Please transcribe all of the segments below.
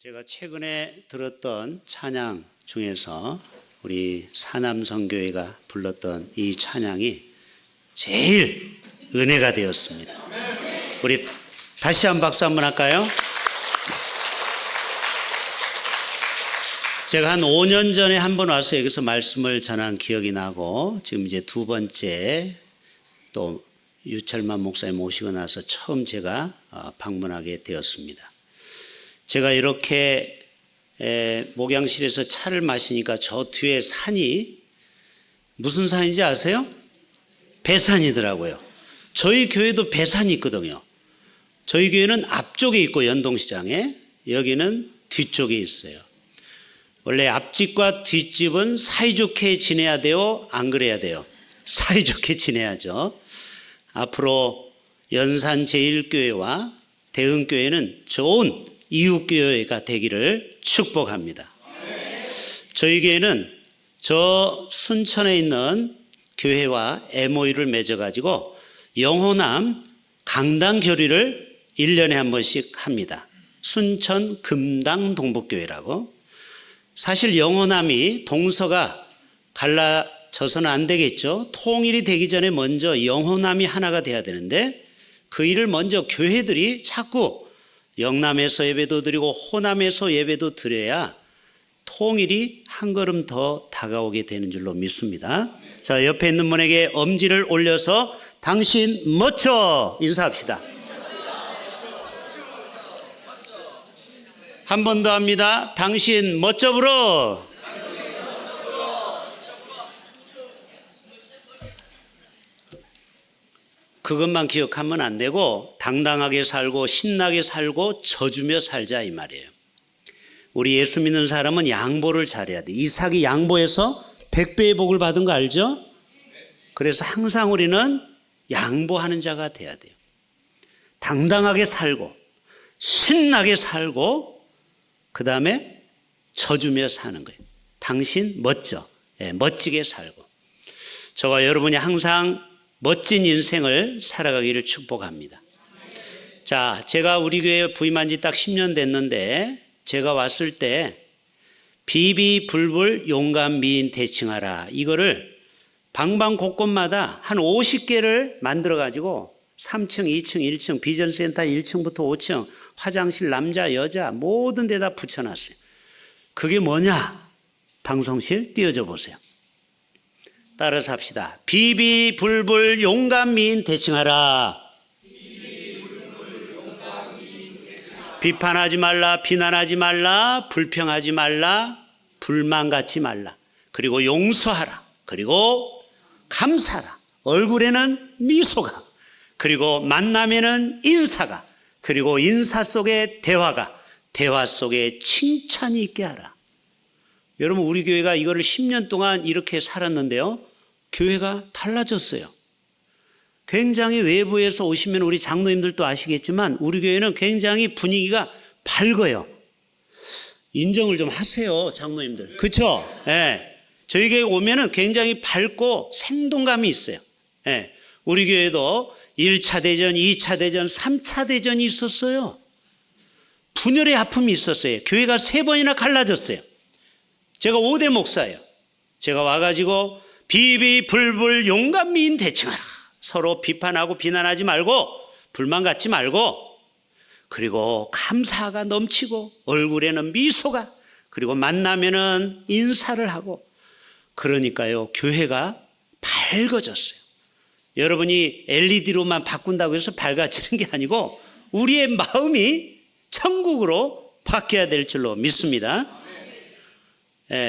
제가 최근에 들었던 찬양 중에서 우리 사남성교회가 불렀던 이 찬양이 제일 은혜가 되었습니다. 우리 다시 한 박수 한번 할까요? 제가 한 5년 전에 한 번 와서 여기서 말씀을 전한 기억이 나고, 지금 이제 두 번째 또 유철만 목사님 모시고 나서 처음 제가 방문하게 되었습니다. 제가 이렇게 목양실에서 차를 마시니까 저 뒤에 산이 무슨 산인지 아세요? 배산이더라고요. 저희 교회도 배산이 있거든요. 저희 교회는 앞쪽에 있고 연동시장에, 여기는 뒤쪽에 있어요. 원래 앞집과 뒷집은 사이좋게 지내야 돼요? 안 그래야 돼요? 사이좋게 지내야죠. 앞으로 연산 제1교회와 대흥교회는 좋은 이웃교회가 되기를 축복합니다. 저희 교회는 저 순천에 있는 교회와 MOU를 맺어가지고 영호남 강당 교리를 1년에 한 번씩 합니다. 순천 금당 동북교회라고. 사실 영호남이 동서가 갈라져서는 안 되겠죠. 통일이 되기 전에 먼저 영호남이 하나가 돼야 되는데, 그 일을 먼저 교회들이 자꾸 영남에서 예배도 드리고 호남에서 예배도 드려야 통일이 한 걸음 더 다가오게 되는 줄로 믿습니다. 자, 옆에 있는 분에게 엄지를 올려서 당신 멋져 인사합시다. 한 번 더 합니다. 당신 멋져 불어. 그것만 기억하면 안 되고 당당하게 살고 신나게 살고 져주며 살자, 이 말이에요. 우리 예수 믿는 사람은 양보를 잘해야 돼. 이삭이 양보해서 100배의 복을 받은 거 알죠? 그래서 항상 우리는 양보하는 자가 돼야 돼요. 당당하게 살고 신나게 살고 그 다음에 져주며 사는 거예요. 당신 멋져. 멋지게 살고. 저와 여러분이 항상 멋진 인생을 살아가기를 축복합니다. 자, 제가 우리 교회에 부임한 지 딱 10년 됐는데, 제가 왔을 때 비비불불 용감 미인 대칭하라, 이거를 방방 곳곳마다 한 50개를 만들어 가지고 3층, 2층, 1층, 비전센터 1층부터 5층, 화장실 남자 여자 모든 데다 붙여놨어요. 그게 뭐냐? 방송실 띄워줘 보세요. 따라서 합시다. 비비불불 용감 미인 대칭하라. 비판하지 말라, 비난하지 말라, 불평하지 말라, 불만 갖지 말라. 그리고 용서하라. 그리고 감사하라. 얼굴에는 미소가, 그리고 만남에는 인사가, 그리고 인사 속에 대화가, 대화 속에 칭찬이 있게 하라. 여러분, 우리 교회가 이거를 10년 동안 이렇게 살았는데요, 교회가 달라졌어요. 굉장히 외부에서 오시면 우리 장로님들도 아시겠지만 우리 교회는 굉장히 분위기가 밝아요. 인정을 좀 하세요, 장로님들. 그렇죠? 네. 저희 교회 오면은 굉장히 밝고 생동감이 있어요. 네. 우리 교회도 1차 대전, 2차 대전, 3차 대전이 있었어요. 분열의 아픔이 있었어요. 교회가 3번이나 갈라졌어요. 제가 5대 목사예요. 제가 와가지고 비비불불 용감 미인 대칭하라. 서로 비판하고 비난하지 말고 불만 갖지 말고, 그리고 감사가 넘치고 얼굴에는 미소가, 그리고 만나면은 인사를 하고. 그러니까요, 교회가 밝아졌어요. 여러분이 LED로만 바꾼다고 해서 밝아지는 게 아니고 우리의 마음이 천국으로 바뀌어야 될 줄로 믿습니다.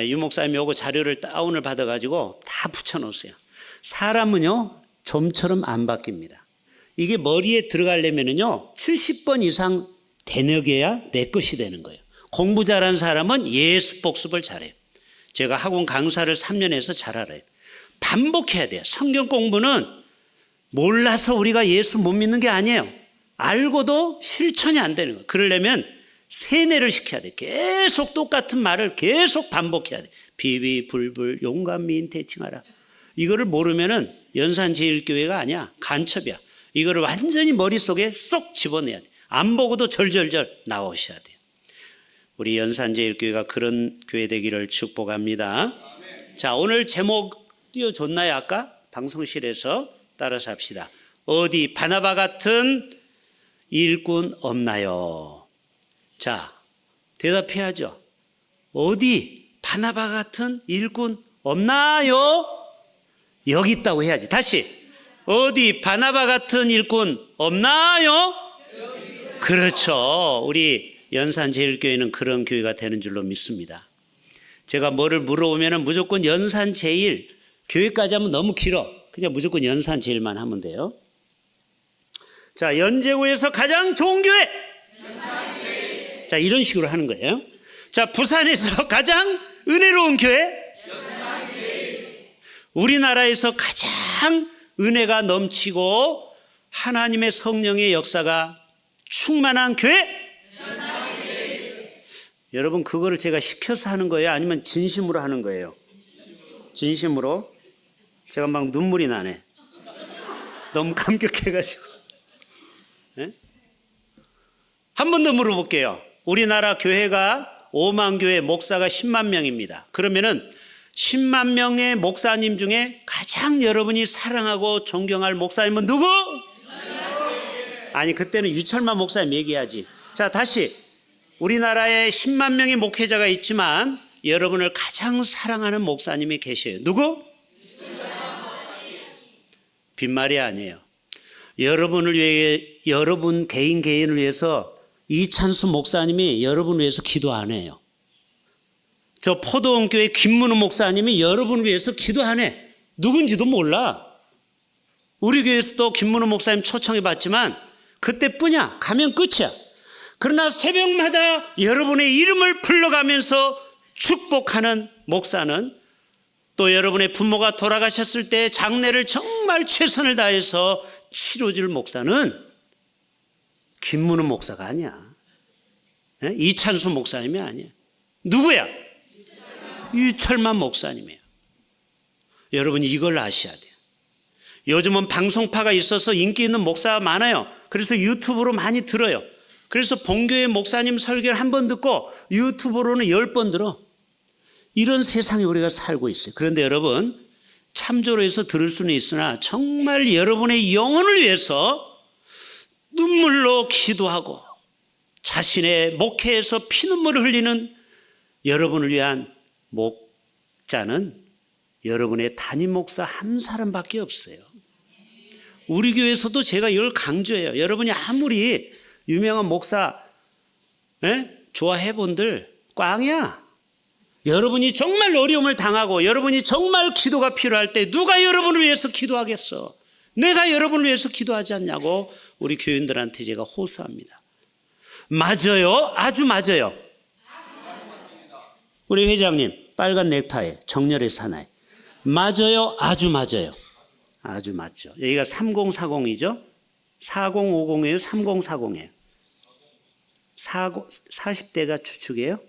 유 목사님이 요거 자료를 다운을 받아가지고 다 붙여놓으세요. 사람은요, 좀처럼 안 바뀝니다. 이게 머리에 들어가려면은요, 70번 이상 되뇌겨야 내 것이 되는 거예요. 공부 잘하는 사람은 예습 복습을 잘해요. 제가 학원 강사를 3년 해서 잘 알아요. 반복해야 돼요. 성경 공부는 몰라서 우리가 예수 못 믿는 게 아니에요. 알고도 실천이 안 되는 거예요. 그러려면 세뇌를 시켜야 돼. 계속 똑같은 말을 계속 반복해야 돼. 비비불불 용감 미인 대칭하라. 이거를 모르면은 연산 제1교회가 아니야. 간첩이야. 이거를 완전히 머릿속에 쏙 집어내야 돼. 안 보고도 절절절 나오셔야 돼요. 우리 연산제일교회가 그런 교회 되기를 축복합니다. 자, 오늘 제목 띄워줬나요? 아까 방송실에서 따라서 합시다. 어디 바나바 같은 일꾼 없나요? 자, 대답해야죠. 어디 바나바 같은 일꾼 없나요? 여기 있다고 해야지. 다시. 어디 바나바 같은 일꾼 없나요? 그렇죠. 우리 연산제일교회는 그런 교회가 되는 줄로 믿습니다. 제가 뭐를 물어보면 무조건 연산제일, 교회까지 하면 너무 길어. 그냥 무조건 연산제일만 하면 돼요. 자, 연제구에서 가장 좋은 교회. 연산제일. 자, 이런 식으로 하는 거예요. 자, 부산에서 가장 은혜로운 교회. 연산제일. 우리나라에서 가장 은혜가 넘치고 하나님의 성령의 역사가 충만한 교회. 연산제일. 여러분, 그거를 제가 시켜서 하는 거예요? 아니면 진심으로 하는 거예요? 진심으로. 제가 막 눈물이 나네. 너무 감격해가지고. 네? 한 번 더 물어볼게요. 우리나라 교회가 5만 교회, 목사가 10만 명입니다. 그러면은 10만 명의 목사님 중에 가장 여러분이 사랑하고 존경할 목사님은 누구? 아니, 그때는 유철만 목사님 얘기하지. 자, 다시. 우리나라에 10만 명의 목회자가 있지만 여러분을 가장 사랑하는 목사님이 계셔요. 누구? 빈말이 아니에요. 여러분을 위해, 여러분 개인을 위해서 이찬수 목사님이 여러분을 위해서 기도 안 해요. 저 포도원교회 김문우 목사님이 여러분을 위해서 기도 안 해. 누군지도 몰라. 우리 교회에서도 김문우 목사님 초청해 봤지만 그때뿐이야. 가면 끝이야. 그러나 새벽마다 여러분의 이름을 불러가면서 축복하는 목사는, 또 여러분의 부모가 돌아가셨을 때 장례를 정말 최선을 다해서 치러줄 목사는 김문우 목사가 아니야. 이찬수 목사님이 아니야. 누구야? 유철만 목사님이에요. 여러분이 이걸 아셔야 돼요. 요즘은 방송파가 있어서 인기 있는 목사가 많아요. 그래서 유튜브로 많이 들어요. 그래서 본교회 목사님 설교를 한 번 듣고 유튜브로는 10번 들어. 이런 세상에 우리가 살고 있어요. 그런데 여러분, 참조로 해서 들을 수는 있으나 정말 여러분의 영혼을 위해서 눈물로 기도하고 자신의 목회에서 피눈물을 흘리는 여러분을 위한 목자는 여러분의 담임 목사 한 사람밖에 없어요. 우리 교회에서도 제가 이걸 강조해요. 여러분이 아무리 유명한 목사 좋아해 본들 꽝이야. 여러분이 정말 어려움을 당하고 여러분이 정말 기도가 필요할 때 누가 여러분을 위해서 기도하겠어? 내가 여러분을 위해서 기도하지 않냐고 우리 교인들한테 제가 호소합니다. 맞아요? 아주 맞아요. 우리 회장님, 빨간 넥타이 정렬의 사나이. 맞아요? 아주 맞아요. 아주 맞죠. 여기가 3040이죠? 4050이에요? 3040이에요? 40대가 주축이에요?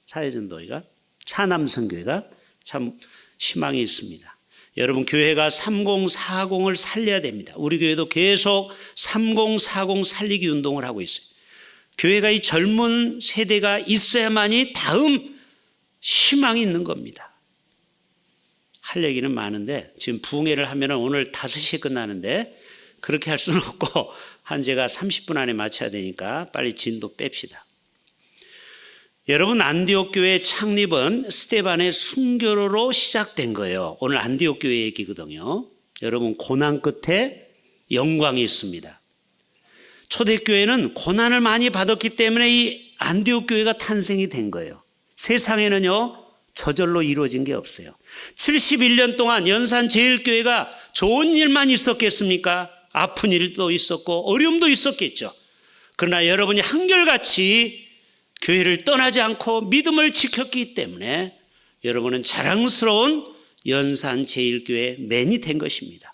사회전도회가? 차남성교회가? 참 희망이 있습니다. 여러분, 교회가 3040을 살려야 됩니다. 우리 교회도 계속 3040 살리기 운동을 하고 있어요. 교회가 이 젊은 세대가 있어야만이 다음 희망이 있는 겁니다. 할 얘기는 많은데 지금 부흥회를 하면 오늘 5시에 끝나는데 그렇게 할 수는 없고 한 제가 30분 안에 마쳐야 되니까 빨리 진도 뺍시다. 여러분, 안디옥 교회 창립은 스데반의 순교로 시작된 거예요. 오늘 안디옥 교회 얘기거든요. 여러분, 고난 끝에 영광이 있습니다. 초대교회는 고난을 많이 받았기 때문에 이 안디옥 교회가 탄생이 된 거예요. 세상에는요 저절로 이루어진 게 없어요. 71년 동안 연산제일교회가 좋은 일만 있었겠습니까? 아픈 일도 있었고 어려움도 있었겠죠. 그러나 여러분이 한결같이 교회를 떠나지 않고 믿음을 지켰기 때문에 여러분은 자랑스러운 연산제일교회 맨이 된 것입니다.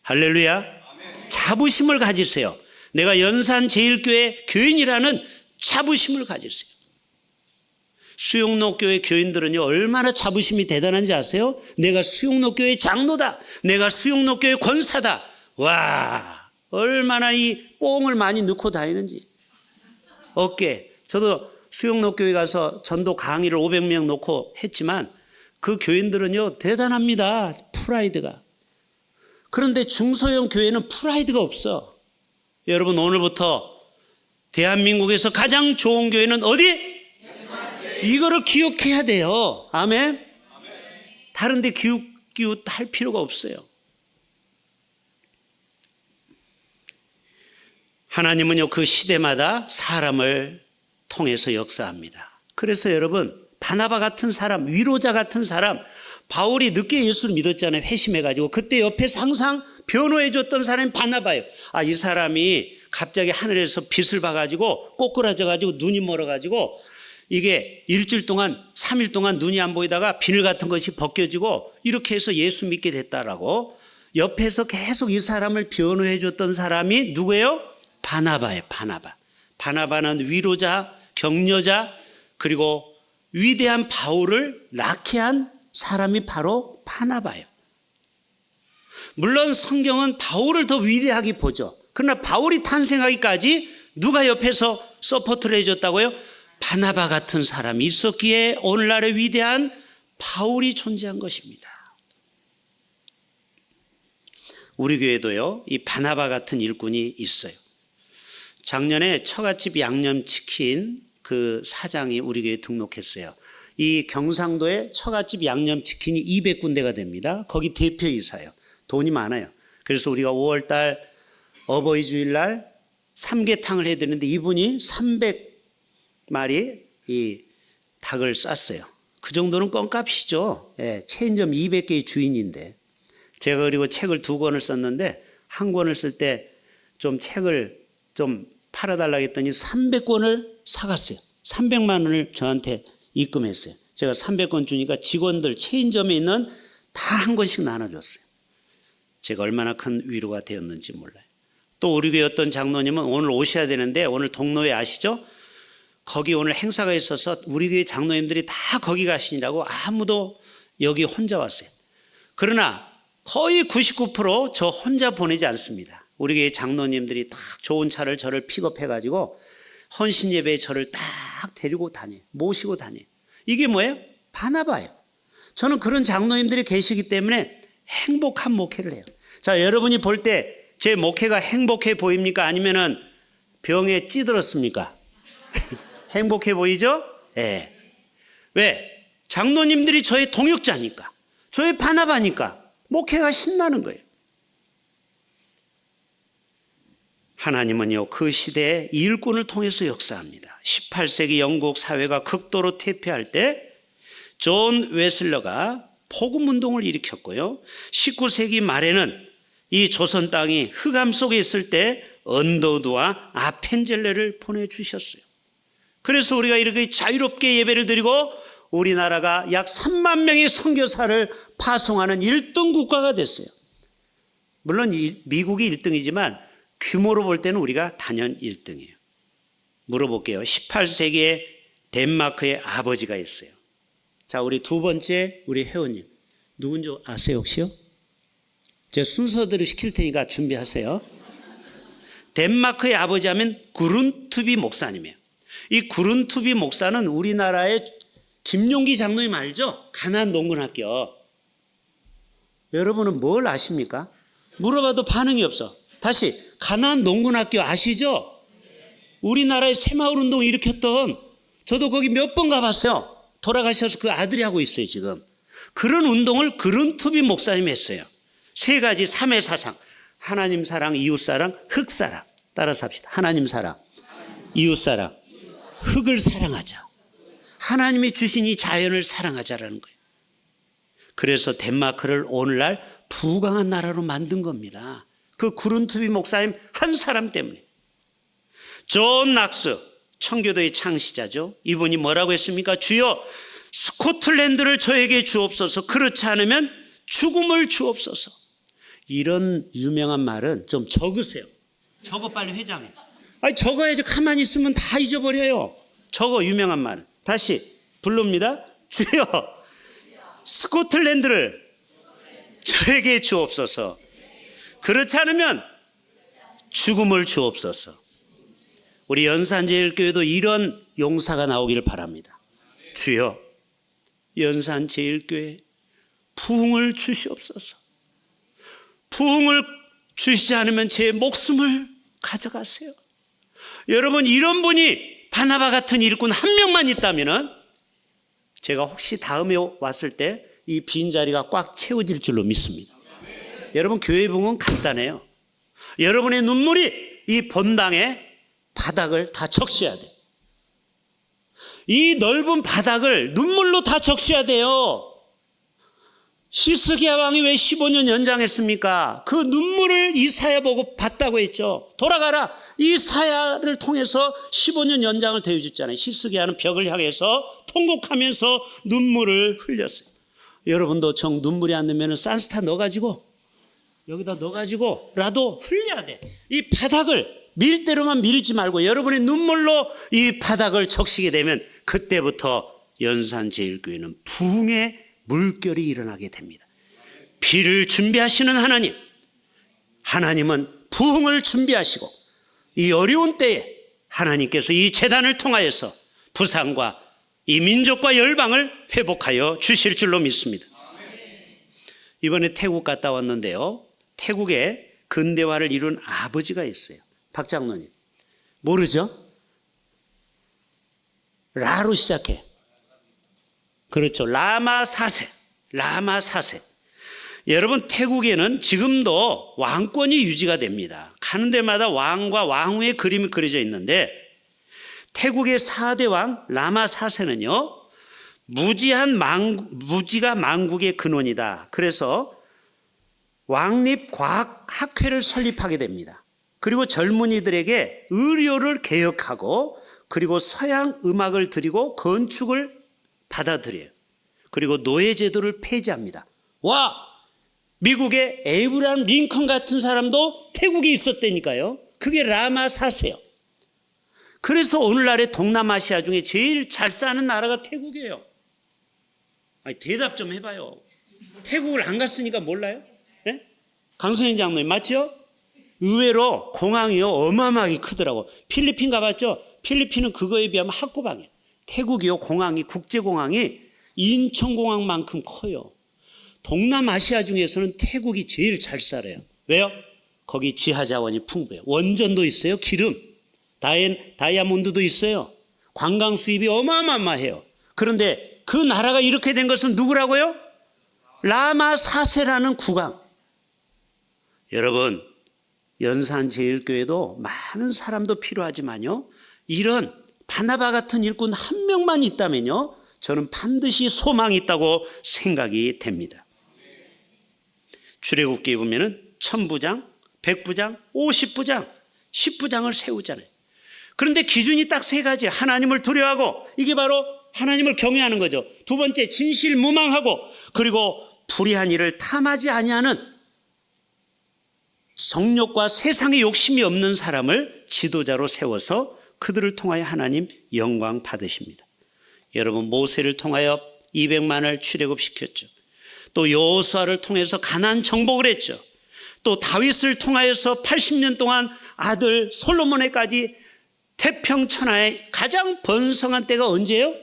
할렐루야. 아멘. 자부심을 가지세요. 내가 연산제일교회 교인이라는 자부심을 가지세요. 수용록교회 교인들은요 얼마나 자부심이 대단한지 아세요? 내가 수용록교회 장로다, 내가 수용록교회 권사다. 와, 얼마나 이 뽕을 많이 넣고 다니는지. 어깨, 저도 수영록 교회 가서 전도 강의를 500명 놓고 했지만 그 교인들은요 대단합니다. 프라이드가. 그런데 중소형 교회는 프라이드가 없어. 여러분 오늘부터 대한민국에서 가장 좋은 교회는 어디? 이거를 기억해야 돼요. 아멘? 다른 데 기웃기웃할 필요가 없어요. 하나님은요 그 시대마다 사람을 통해서 역사합니다. 그래서 여러분 바나바 같은 사람, 위로자 같은 사람, 바울이 늦게 예수를 믿었잖아요. 회심해가지고 그때 옆에서 항상 변호해줬던 사람이 바나바예요. 아, 이 사람이 갑자기 하늘에서 빛을 봐가지고 꼬꾸라져가지고 눈이 멀어가지고 이게 일주일 동안 3일 동안 눈이 안 보이다가 비늘 같은 것이 벗겨지고 이렇게 해서 예수 믿게 됐다라고 옆에서 계속 이 사람을 변호해줬던 사람이 누구예요? 바나바예요. 바나바. 바나바는 위로자, 격려자, 그리고 위대한 바울을 낳게 한 사람이 바로 바나바예요. 물론 성경은 바울을 더 위대하게 보죠. 그러나 바울이 탄생하기까지 누가 옆에서 서포트를 해줬다고요? 바나바 같은 사람이 있었기에 오늘날의 위대한 바울이 존재한 것입니다. 우리 교회도요 이 바나바 같은 일꾼이 있어요. 작년에 처갓집 양념치킨 그 사장이 우리 교회에 등록했어요. 이 경상도에 처갓집 양념치킨이 200군데가 됩니다. 거기 대표이사예요. 돈이 많아요. 그래서 우리가 5월달 어버이 주일날 삼계탕을 해드리는데 이분이 300마리 이 닭을 쌌어요. 그 정도는 껌값이죠. 예, 체인점 200개의 주인인데 제가 그리고 책을 2권을 썼는데 한 권을 쓸 때 좀 책을 좀 팔아달라고 했더니 300권을 사갔어요. 300만 원을 저한테 입금했어요. 제가 300권 주니까 직원들 체인점에 있는 다 한 권씩 나눠줬어요. 제가 얼마나 큰 위로가 되었는지 몰라요. 또 우리 교회 어떤 장로님은 오늘 오셔야 되는데 오늘 동로에 아시죠? 거기 오늘 행사가 있어서 우리 교회 장로님들이 다 거기 가시느라고 아무도 여기 혼자 왔어요. 그러나 거의 99% 저 혼자 보내지 않습니다. 우리 교회 장로님들이 딱 좋은 차를 저를 픽업해가지고 헌신 예배에 저를 딱 데리고 다녀요. 모시고 다녀요. 이게 뭐예요? 바나바예요. 저는 그런 장로님들이 계시기 때문에 행복한 목회를 해요. 자, 여러분이 볼 때 제 목회가 행복해 보입니까? 아니면은 병에 찌들었습니까? 행복해 보이죠? 예. 네. 왜? 장로님들이 저의 동역자니까, 저의 바나바니까 목회가 신나는 거예요. 하나님은요 그 시대에 일꾼을 통해서 역사합니다. 18세기 영국 사회가 극도로 퇴폐할 때 존 웨슬러가 복음운동을 일으켰고요. 19세기 말에는 이 조선 땅이 흑암 속에 있을 때 언더우드와 아펜젤레를 보내주셨어요. 그래서 우리가 이렇게 자유롭게 예배를 드리고 우리나라가 약 3만 명의 선교사를 파송하는 1등 국가가 됐어요. 물론 미국이 1등이지만 규모로 볼 때는 우리가 단연 1등이에요. 물어볼게요. 18세기에 덴마크의 아버지가 있어요. 자, 우리 두 번째 우리 회원님 누군지 아세요 혹시요? 제가 순서대로 시킬 테니까 준비하세요. 덴마크의 아버지 하면 구룬투비 목사님이에요. 이 구룬투비 목사는 우리나라의 김용기 장로님 알죠? 가나안 농군학교. 여러분은 뭘 아십니까? 물어봐도 반응이 없어. 다시, 가나안 농군학교 아시죠? 우리나라의 새마을운동 일으켰던, 저도 거기 몇 번 가봤어요. 돌아가셔서 그 아들이 하고 있어요 지금. 그런 운동을 구룬투비 목사님이 했어요. 3가지 3의 사상. 하나님 사랑, 이웃 사랑, 흙 사랑. 따라서 합시다. 하나님 사랑, 이웃 사랑, 흙을 사랑하자. 하나님이 주신 이 자연을 사랑하자라는 거예요. 그래서 덴마크를 오늘날 부강한 나라로 만든 겁니다. 그 구룬투비 목사님 한 사람 때문에. 존 낙스, 청교도의 창시자죠. 이분이 뭐라고 했습니까? 주여 스코틀랜드를 저에게 주옵소서, 그렇지 않으면 죽음을 주옵소서. 이런 유명한 말은 좀 적으세요. 적어, 빨리 회장해. 아니, 적어야지. 가만히 있으면 다 잊어버려요. 적어, 유명한 말은. 다시 부릅니다. 주여 스코틀랜드를 저에게 주옵소서, 그렇지 않으면 죽음을 주옵소서. 우리 연산제일교회도 이런 용사가 나오기를 바랍니다. 주여, 연산제일교회 부흥을 주시옵소서. 부흥을 주시지 않으면 제 목숨을 가져가세요. 여러분, 이런 분이 바나바 같은 일꾼 한 명만 있다면 제가 혹시 다음에 왔을 때 이 빈자리가 꽉 채워질 줄로 믿습니다. 여러분, 교회 부흥은 간단해요. 여러분의 눈물이 이 본당의 바닥을 다 적셔야 돼요. 이 넓은 바닥을 눈물로 다 적셔야 돼요. 시스기야 왕이 왜 15년 연장했습니까? 그 눈물을 이사야 보고 봤다고 했죠. 돌아가라. 이사야를 통해서 15년 연장을 대해줬잖아요. 시스기야는 벽을 향해서 통곡하면서 눈물을 흘렸어요. 여러분도 정 눈물이 안 나면 산스타 넣어가지고 여기다 넣어가지고라도 흘려야 돼. 이 바닥을 밀 대로만 밀지 말고 여러분의 눈물로 이 바닥을 적시게 되면 그때부터 연산제일교회는 부흥의 물결이 일어나게 됩니다. 비를 준비하시는 하나님, 하나님은 부흥을 준비하시고 이 어려운 때에 하나님께서 이 제단을 통하여서 부산과 이 민족과 열방을 회복하여 주실 줄로 믿습니다. 이번에 태국 갔다 왔는데요, 태국에 근대화를 이룬 아버지가 있어요. 박 장로님 모르죠? 라로 시작해. 그렇죠. 라마 4세. 여러분, 태국에는 지금도 왕권이 유지가 됩니다. 가는 데마다 왕과 왕후의 그림이 그려져 있는데 태국의 4대 왕 라마 4세는요 무지가 만국의 근원이다. 그래서 왕립과학학회를 설립하게 됩니다. 그리고 젊은이들에게 의료를 개혁하고 그리고 서양 음악을 들이고 건축을 받아들여요. 그리고 노예제도를 폐지합니다. 와! 미국의 에이브라함 링컨 같은 사람도 태국에 있었다니까요. 그게 라마 4세요. 그래서 오늘날의 동남아시아 중에 제일 잘 사는 나라가 태국이에요. 아니, 대답 좀 해봐요. 태국을 안 갔으니까 몰라요? 네? 강선인 장로님 맞죠? 의외로 공항이요 어마어마하게 크더라고. 필리핀 가봤죠? 필리핀은 그거에 비하면 학고방이에요. 태국이요 공항이 국제공항이 인천공항만큼 커요. 동남아시아 중에서는 태국이 제일 잘 살아요. 왜요? 거기 지하자원이 풍부해요. 원전도 있어요. 기름, 다이아몬드도 있어요. 관광 수입이 어마어마해요. 그런데 그 나라가 이렇게 된 것은 누구라고요? 라마 4세라는 국왕. 여러분, 연산제일교회도 많은 사람도 필요하지만요, 이런 바나바 같은 일꾼 한 명만 있다면요, 저는 반드시 소망이 있다고 생각이 됩니다. 출애굽기에 보면은 1000부장, 100부장, 50부장, 10부장을 세우잖아요. 그런데 기준이 딱 세 가지. 하나님을 두려워하고, 이게 바로 하나님을 경외하는 거죠. 두 번째, 진실무망하고, 그리고 불의한 일을 탐하지 아니하는 정욕과 세상의 욕심이 없는 사람을 지도자로 세워서 그들을 통하여 하나님 영광 받으십니다. 여러분, 모세를 통하여 200만을 출애굽시켰죠. 또 여호수아를 통해서 가나안 정복을 했죠. 또 다윗을 통하여서 80년 동안 아들 솔로몬에까지 태평천하의 가장 번성한 때가 언제예요?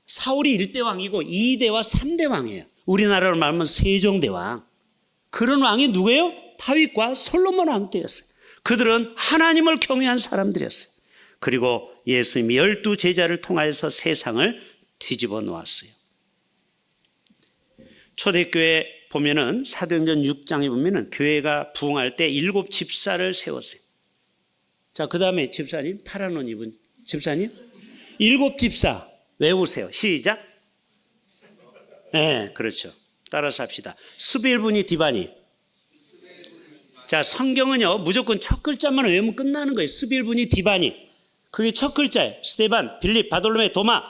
사울이 1대 왕이고 2대와 3대 왕이에요. 우리나라로 말하면 세종대왕. 그런 왕이 누구예요? 다윗과 솔로몬 왕 때였어요. 그들은 하나님을 경외한 사람들이었어요. 그리고 예수님이 12제자를 통하여서 세상을 뒤집어 놓았어요. 초대교회 보면은 사도행전 6장에 보면은 교회가 부흥할 때 7 집사를 세웠어요. 자, 그 다음에 집사님, 파란 옷 입은 집사님, 7 집사 외우세요. 시작. 네, 그렇죠. 따라서 합시다. 스빌부니 디바니. 자, 성경은요 무조건 첫 글자만 외우면 끝나는 거예요. 스빌부니 디바니. 그게 첫 글자예요. 스테반, 빌립, 바돌로메, 도마,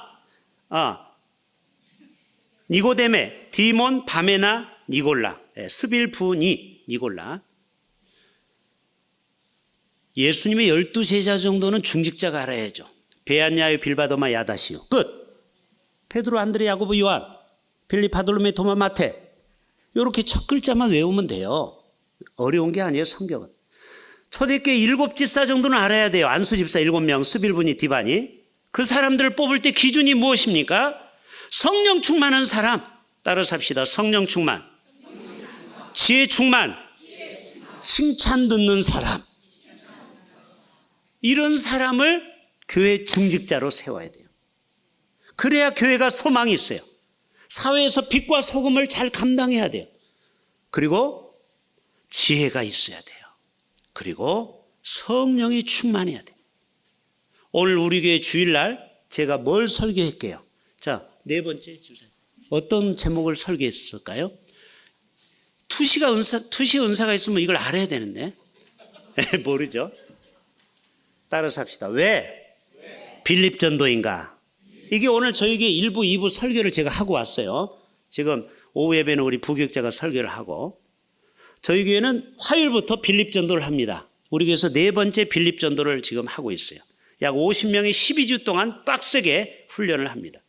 니고데메, 디몬, 바메나, 니골라. 스빌부니, 니골라. 예수님의 12제자 정도는 중직자가 알아야죠. 베아냐요, 빌바도마, 야다시요. 끝. 베드로, 안드레, 야고보, 요한, 빌립, 바돌로메, 도마, 마테. 이렇게 첫 글자만 외우면 돼요. 어려운 게 아니에요, 성경은. 초대교회 7 집사 정도는 알아야 돼요. 안수 집사 7명, 스빌부니, 디바니. 그 사람들을 뽑을 때 기준이 무엇입니까? 성령 충만한 사람. 따라 삽시다. 성령 충만. 지혜 충만. 칭찬 듣는 사람. 이런 사람을 교회 중직자로 세워야 돼요. 그래야 교회가 소망이 있어요. 사회에서 빛과 소금을 잘 감당해야 돼요. 그리고 지혜가 있어야 돼요. 그리고 성령이 충만해야 돼요. 오늘 우리 교회 주일날 제가 뭘 설교할게요? 자, 네 번째 주세요. 어떤 제목을 설교했을까요? 투시 은사가 있으면 이걸 알아야 되는데 모르죠? 따라서 합시다. 왜 빌립 전도인가? 이게 오늘 저에게 1부, 2부 설교를 제가 하고 왔어요. 지금 오후 예배는 우리 부교육자가 설교를 하고, 저희 교회는 화요일부터 빌립 전도를 합니다. 우리 교회에서 네 번째 빌립 전도를 지금 하고 있어요. 약 50명이 12주 동안 빡세게 훈련을 합니다.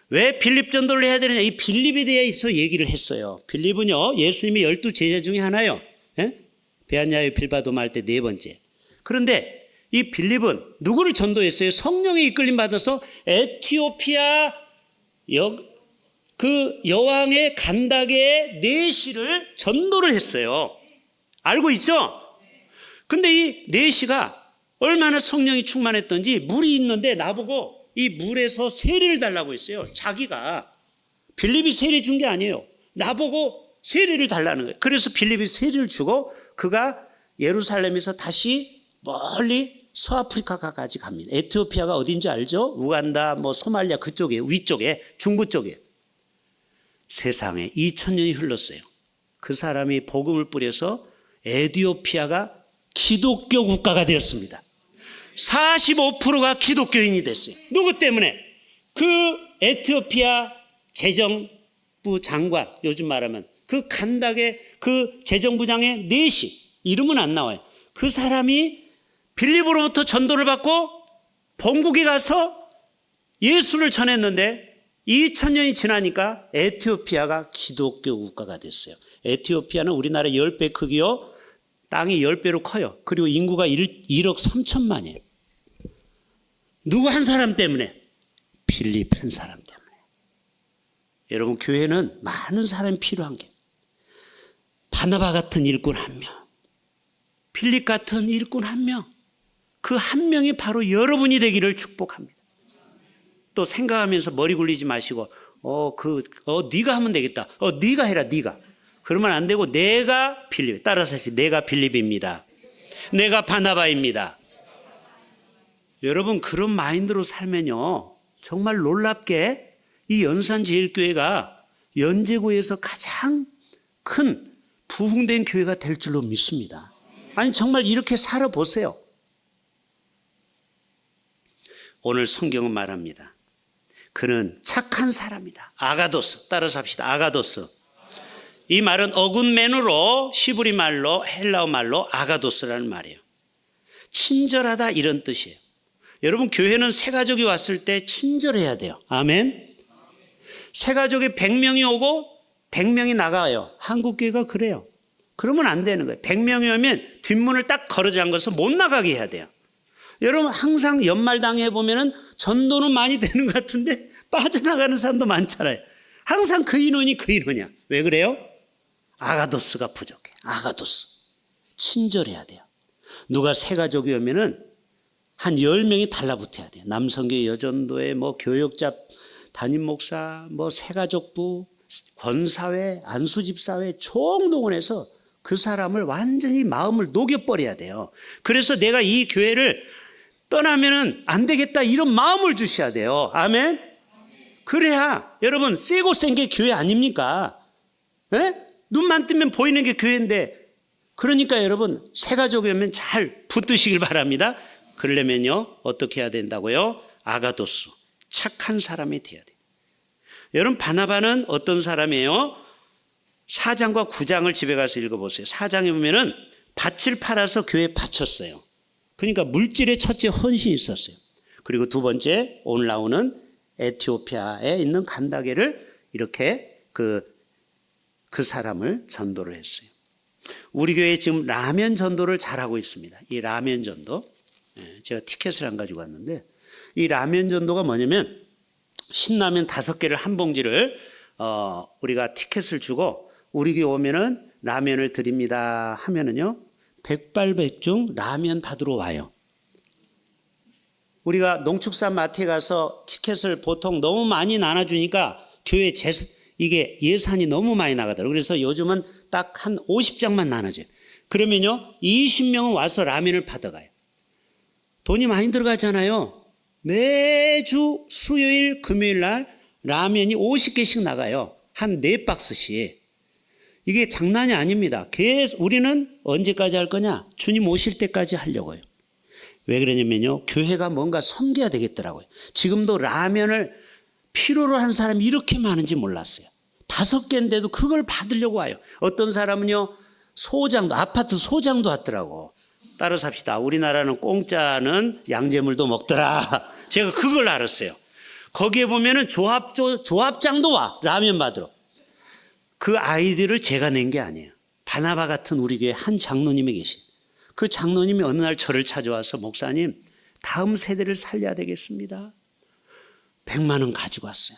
왜 빌립 전도를 해야 되느냐? 이 빌립에 대해서 얘기를 했어요. 빌립은요, 예수님의 12제자 중에 하나요. 베아냐의 빌바도마 할 때 네 번째. 그런데 이 빌립은 누구를 전도했어요? 성령의 이끌림 받아서 에티오피아 그 여왕의 간다게 네시를 전도를 했어요. 알고 있죠? 근데 이 네시가 얼마나 성령이 충만했던지 물이 있는데 나보고 이 물에서 세례를 달라고 했어요. 자기가. 빌립이 세례 준 게 아니에요. 나보고 세례를 달라는 거예요. 그래서 빌립이 세례를 주고 그가 예루살렘에서 다시 멀리 서아프리카까지 갑니다. 에티오피아가 어딘지 알죠? 우간다, 소말리아 그쪽에, 위쪽에, 중부 쪽에. 세상에 2000년이 흘렀어요. 그 사람이 복음을 뿌려서 에티오피아가 기독교 국가가 되었습니다. 45%가 기독교인이 됐어요. 누구 때문에? 그 에티오피아 재정부 장관, 요즘 말하면 그 간닥의 그 재정부장의 네시, 이름은 안 나와요. 그 사람이 빌립으로부터 전도를 받고 본국에 가서 예수를 전했는데 2000년이 지나니까 에티오피아가 기독교 국가가 됐어요. 에티오피아는 우리나라 10배 크기요. 땅이 10배로 커요. 그리고 인구가 1억 3천만이에요. 누구 한 사람 때문에? 빌립 한 사람 때문에. 여러분, 교회는 많은 사람이 필요한 게, 바나바 같은 일꾼 한 명, 빌립 같은 일꾼 한 명, 그 한 명이 바로 여러분이 되기를 축복합니다. 또 생각하면서 머리 굴리지 마시고 네가 하면 되겠다. 네가 해라, 네가. 그러면 안 되고, 내가 빌립. 따라서 하시죠. 내가 빌립입니다. 내가 바나바입니다. 여러분, 그런 마인드로 살면요, 정말 놀랍게 이 연산제일교회가 연제구에서 가장 큰 부흥된 교회가 될 줄로 믿습니다. 아니, 정말 이렇게 살아보세요. 오늘 성경은 말합니다. 그는 착한 사람이다. 아가도스. 따라서 합시다. 아가도스. 이 말은 어군맨으로, 시브리 말로, 헬라어 말로 아가도스라는 말이에요. 친절하다, 이런 뜻이에요. 여러분, 교회는 새 가족이 왔을 때 친절해야 돼요. 아멘. 새 가족이 100명이 오고 100명이 나가요. 한국 교회가 그래요. 그러면 안 되는 거예요. 100명이 오면 뒷문을 딱 걸어 잠궈서 못 나가게 해야 돼요. 여러분, 항상 연말당에 보면은 전도는 많이 되는 것 같은데 빠져나가는 사람도 많잖아요. 항상 그 인원이야. 왜 그래요? 아가도스가 부족해. 아가도스. 친절해야 돼요. 누가 새 가족이 오면은 한 10명이 달라붙어야 돼요. 남성교회, 여전도회, 교역자, 담임 목사, 새 가족부, 권사회, 안수집사회 총동원해서 그 사람을 완전히 마음을 녹여버려야 돼요. 그래서 내가 이 교회를 떠나면은 안 되겠다, 이런 마음을 주셔야 돼요. 아멘? 그래야 여러분, 세고 센 게 교회 아닙니까? 네? 눈만 뜨면 보이는 게 교회인데, 그러니까 여러분, 새 가족이 오면 잘 붙드시길 바랍니다. 그러려면요, 어떻게 해야 된다고요? 아가도스, 착한 사람이 돼야 돼요. 여러분, 바나바는 어떤 사람이에요? 4장과 9장을 집에 가서 읽어보세요. 4장에 보면은 밭을 팔아서 교회에 바쳤어요. 그러니까 물질의 첫째 헌신이 있었어요. 그리고 두 번째, 오늘 나오는 에티오피아에 있는 간다게를 이렇게 그 사람을 전도를 했어요. 우리 교회에 지금 라면 전도를 잘하고 있습니다. 이 라면 전도, 제가 티켓을 안 가지고 왔는데, 이 라면 전도가 뭐냐면 신라면 5개를 한 봉지를 우리가 티켓을 주고 우리 교회 오면은 라면을 드립니다 하면은요 백발백중 라면 받으러 와요. 우리가 농축산 마트에 가서 티켓을 보통 너무 많이 나눠주니까 교회 이게 예산이 너무 많이 나가더라고요. 그래서 요즘은 딱 한 50장만 나눠줘요. 그러면요 20명은 와서 라면을 받아가요. 돈이 많이 들어가잖아요. 매주 수요일 금요일 날 라면이 50개씩 나가요. 한 4박스씩. 이게 장난이 아닙니다. 우리는 언제까지 할 거냐? 주님 오실 때까지 하려고요. 왜 그러냐면요 교회가 뭔가 섬겨야 되겠더라고요. 지금도 라면을 필요로 하는 사람이 이렇게 많은지 몰랐어요. 5개인데도 그걸 받으려고 와요. 어떤 사람은요 아파트 소장도 왔더라고. 따라 삽시다. 우리나라는 공짜는 양재물도 먹더라. 제가 그걸 알았어요. 거기에 보면은 조합장도 와 라면 받으러. 그 아이디를 제가 낸 게 아니에요. 바나바 같은 우리 교회 한 장로님이 계신. 그 장로님이 어느 날 저를 찾아와서 목사님 다음 세대를 살려야 되겠습니다. 100만 원 가지고 왔어요.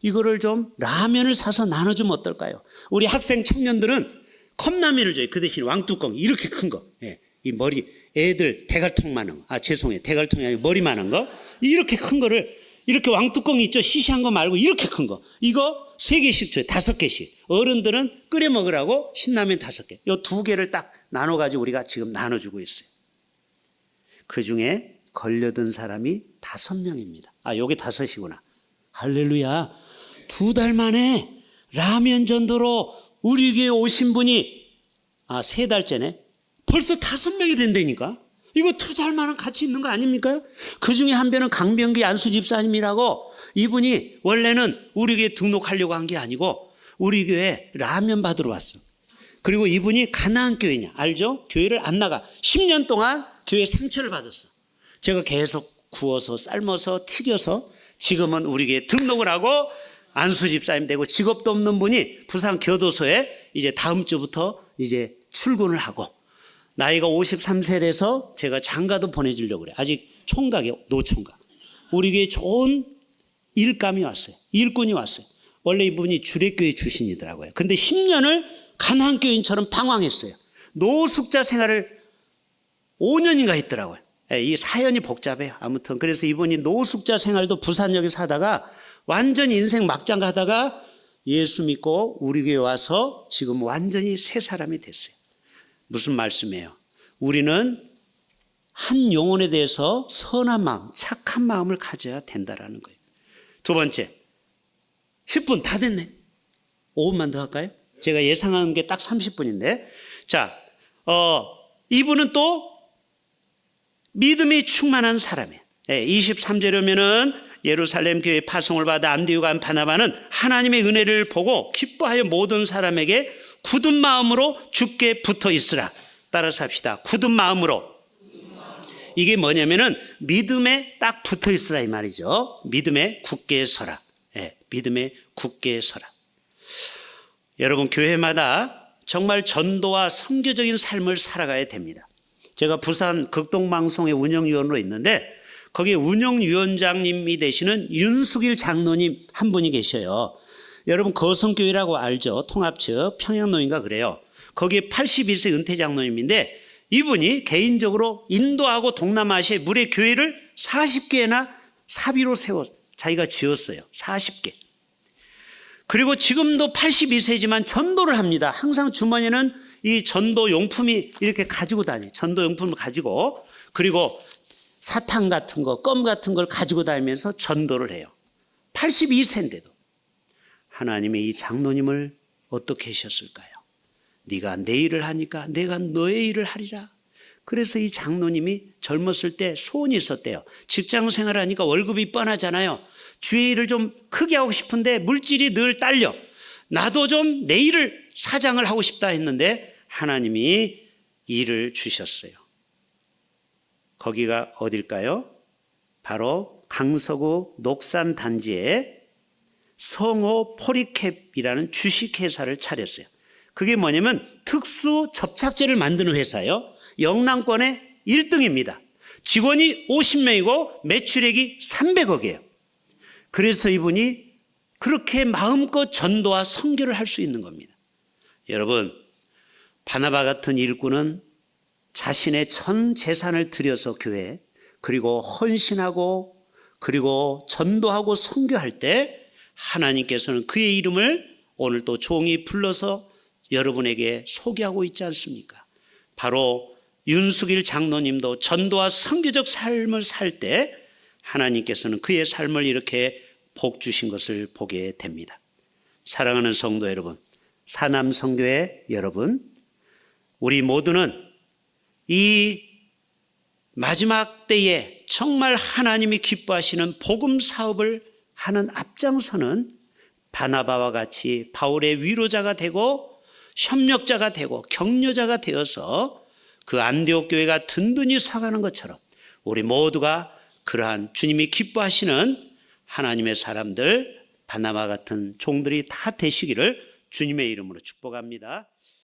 이거를 좀 라면을 사서 나눠주면 어떨까요? 우리 학생 청년들은 컵라면을 줘요. 그 대신 왕뚜껑 이렇게 큰 거. 예, 이 머리 애들 대갈통만한 거. 죄송해요. 대갈통이 아니고 머리만한 거. 이렇게 큰 거를 이렇게 왕뚜껑 있죠. 시시한 거 말고 이렇게 큰 거. 이거 3개씩 줘요. 5개씩. 어른들은 끓여 먹으라고 신라면 5개. 요 2개를 딱 나눠가지고 우리가 지금 나눠주고 있어요. 그 중에 걸려든 사람이 5명입니다. 요게 5이구나. 할렐루야. 2달 만에 라면 전도로 우리 교회 오신 분이 3달째네. 벌써 5명이 된다니까. 이거 투자할 만한 가치 있는 거 아닙니까? 그 중에 한 분은 강병기 안수 집사님이라고, 이분이 원래는 우리 교회 등록하려고 한 게 아니고 우리 교회 라면 받으러 왔어. 그리고 이분이 가나안 교회냐 알죠? 교회를 안 나가 10년 동안 교회 상처를 받았어. 제가 계속 구워서 삶아서 튀겨서 지금은 우리 교회 등록을 하고 안수 집사님 되고, 직업도 없는 분이 부산 교도소에 이제 다음 주부터 이제 출근을 하고, 나이가 53세라서 제가 장가도 보내주려고 그래. 아직 총각이에요. 노총각. 우리 교회 좋은 일감이 왔어요. 일꾼이 왔어요. 원래 이분이 주례교회 출신이더라고요. 근데 10년을 가나안 교인처럼 방황했어요. 노숙자 생활을 5년인가 했더라고요. 이 사연이 복잡해요. 아무튼 그래서 이분이 노숙자 생활도 부산역에 사다가 완전히 인생 막장 가다가 예수 믿고 우리 교회 와서 지금 완전히 새 사람이 됐어요. 무슨 말씀이에요? 우리는 한 영혼에 대해서 선한 마음, 착한 마음을 가져야 된다라는 거예요. 두 번째, 10분 다 됐네. 5분만 더 할까요? 제가 예상한 게 딱 30분인데. 자, 이분은 또 믿음이 충만한 사람이에요. 23절이면은 예루살렘 교회 파송을 받아 안디옥과 바나바는 하나님의 은혜를 보고 기뻐하여 모든 사람에게 굳은 마음으로 주께 붙어 있으라. 따라서 합시다. 굳은 마음으로. 이게 뭐냐면은 믿음에 딱 붙어 있으라 이 말이죠. 믿음에 굳게 서라. 믿음에 굳게 서라. 여러분, 교회마다 정말 전도와 선교적인 삶을 살아가야 됩니다. 제가 부산 극동방송의 운영위원으로 있는데 거기에 운영위원장님이 되시는 윤숙일 장로님 한 분이 계셔요. 여러분, 거성교회라고 알죠? 통합측 평양노인가 그래요. 거기에 81세 은퇴 장로님인데 이분이 개인적으로 인도하고 동남아시아에 무려 교회를 40개나 사비로 세워 자기가 지었어요. 40개. 그리고 지금도 82세지만 전도를 합니다. 항상 주머니에는 이 전도 용품이 이렇게 가지고 다녀요. 전도 용품을 가지고, 그리고 사탕 같은 거, 껌 같은 걸 가지고 다니면서 전도를 해요. 82세인데도. 하나님이 이 장로님을 어떻게 하셨을까요? 네가 내 일을 하니까 내가 너의 일을 하리라. 그래서 이 장로님이 젊었을 때 소원이 있었대요. 직장 생활하니까 월급이 뻔하잖아요. 주의 일을 좀 크게 하고 싶은데 물질이 늘 딸려. 나도 좀 내 일을 사장을 하고 싶다 했는데 하나님이 일을 주셨어요. 거기가 어딜까요? 바로 강서구 녹산 단지에 성호 포리캡이라는 주식회사를 차렸어요. 그게 뭐냐면 특수 접착제를 만드는 회사예요. 영남권의 1등입니다. 직원이 50명이고 매출액이 300억이에요. 그래서 이분이 그렇게 마음껏 전도와 선교를 할 수 있는 겁니다. 여러분, 바나바 같은 일꾼은 자신의 전 재산을 들여서 교회, 그리고 헌신하고 그리고 전도하고 선교할 때 하나님께서는 그의 이름을 오늘 또 종이 불러서 여러분에게 소개하고 있지 않습니까? 바로 윤숙일 장로님도 전도와 선교적 삶을 살 때 하나님께서는 그의 삶을 이렇게 복 주신 것을 보게 됩니다. 사랑하는 성도 여러분, 사남선교회 여러분, 우리 모두는 이 마지막 때에 정말 하나님이 기뻐하시는 복음 사업을 하는 앞장서는 바나바와 같이 바울의 위로자가 되고 협력자가 되고 격려자가 되어서 그 안디옥 교회가 든든히 서가는 것처럼 우리 모두가 그러한 주님이 기뻐하시는 하나님의 사람들, 바나바 같은 종들이 다 되시기를 주님의 이름으로 축복합니다.